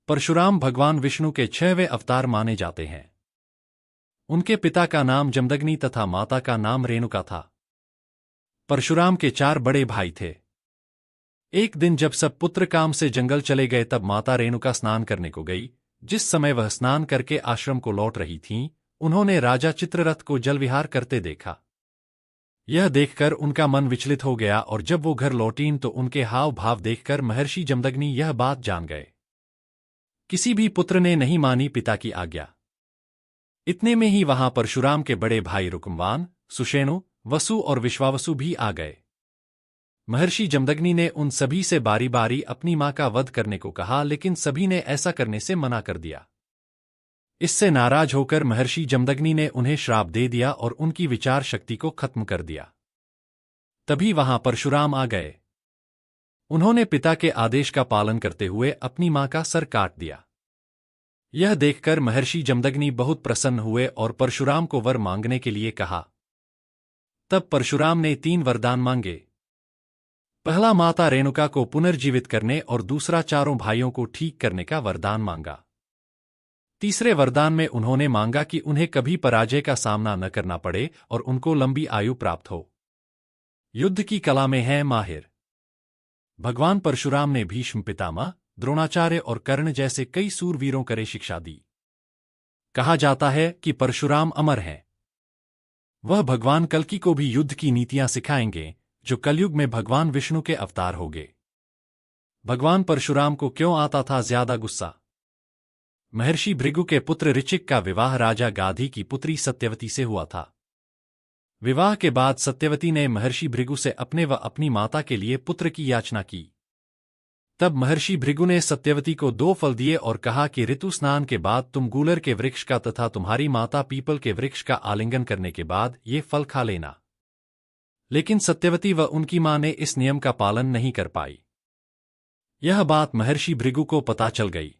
परशुराम भगवान विष्णु के 6वें अवतार माने जाते हैं। उनके पिता का नाम जमदग्नि तथा माता का नाम रेणुका था। परशुराम के 4 बड़े भाई थे। एक दिन जब सब पुत्र काम से जंगल चले गए तब माता रेणुका स्नान करने को गई। जिस समय वह स्नान करके आश्रम को लौट रही थीं, उन्होंने राजा चित्ररथ को जलविहार करते देखा। यह देखकर उनका मन विचलित हो गया और जब वो घर लौटीं तो उनके हाव भाव देखकर महर्षि जमदग्नि यह बात जान गए। किसी भी पुत्र ने नहीं मानी पिता की आज्ञा। इतने में ही वहां परशुराम के बड़े भाई रुकमवान, सुषेणु, वसु और विश्वावसु भी आ गए। महर्षि जमदग्नि ने उन सभी से बारी बारी अपनी मां का वध करने को कहा, लेकिन सभी ने ऐसा करने से मना कर दिया। इससे नाराज होकर महर्षि जमदग्नि ने उन्हें श्राप दे दिया और उनकी विचार शक्ति को खत्म कर दिया। तभी वहां परशुराम आ गए। उन्होंने पिता के आदेश का पालन करते हुए अपनी मां का सर काट दिया। यह देखकर महर्षि जमदग्नि बहुत प्रसन्न हुए और परशुराम को वर मांगने के लिए कहा। तब परशुराम ने 3 वरदान मांगे। पहला माता रेणुका को पुनर्जीवित करने और दूसरा चारों भाइयों को ठीक करने का वरदान मांगा। तीसरे वरदान में उन्होंने मांगा कि उन्हें कभी पराजय का सामना न करना पड़े और उनको लंबी आयु प्राप्त हो। युद्ध की कला में हैं माहिर। भगवान परशुराम ने भीष्म पितामह, द्रोणाचार्य और कर्ण जैसे कई सूरवीरों को शिक्षा दी। कहा जाता है कि परशुराम अमर हैं। वह भगवान कल्कि को भी युद्ध की नीतियां सिखाएंगे, जो कलयुग में भगवान विष्णु के अवतार होंगे। भगवान परशुराम को क्यों आता था ज्यादा गुस्सा? महर्षि भृगु के पुत्र ऋचिक का विवाह राजा गाधी की पुत्री सत्यवती से हुआ था। विवाह के बाद सत्यवती ने महर्षि भृगु से अपने व अपनी माता के लिए पुत्र की याचना की। तब महर्षि भृगु ने सत्यवती को 2 फल दिए और कहा कि ऋतु स्नान के बाद तुम गूलर के वृक्ष का तथा तुम्हारी माता पीपल के वृक्ष का आलिंगन करने के बाद ये फल खा लेना। लेकिन सत्यवती व उनकी मां ने इस नियम का पालन नहीं कर पाई। यह बात महर्षि भृगु को पता चल गई।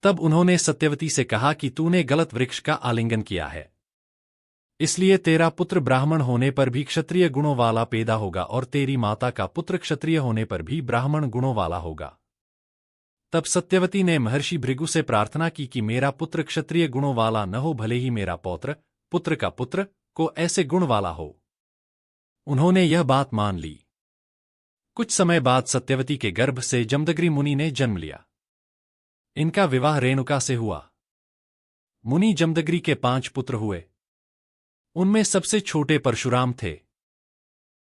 तब उन्होंने सत्यवती से कहा कि तूने गलत वृक्ष का आलिंगन किया है, इसलिए तेरा पुत्र ब्राह्मण होने पर भी क्षत्रिय गुणों वाला पैदा होगा और तेरी माता का पुत्र क्षत्रिय होने पर भी ब्राह्मण गुणों वाला होगा। तब सत्यवती ने महर्षि भृगु से प्रार्थना की कि मेरा पुत्र क्षत्रिय गुणों वाला न हो, भले ही मेरा पौत्र, पुत्र का पुत्र, को ऐसे गुण वाला हो। उन्होंने यह बात मान ली। कुछ समय बाद सत्यवती के गर्भ से जमदग्नि मुनि ने जन्म लिया। इनका विवाह रेणुका से हुआ। मुनि जमदग्नि के 5 पुत्र हुए। उनमें सबसे छोटे परशुराम थे।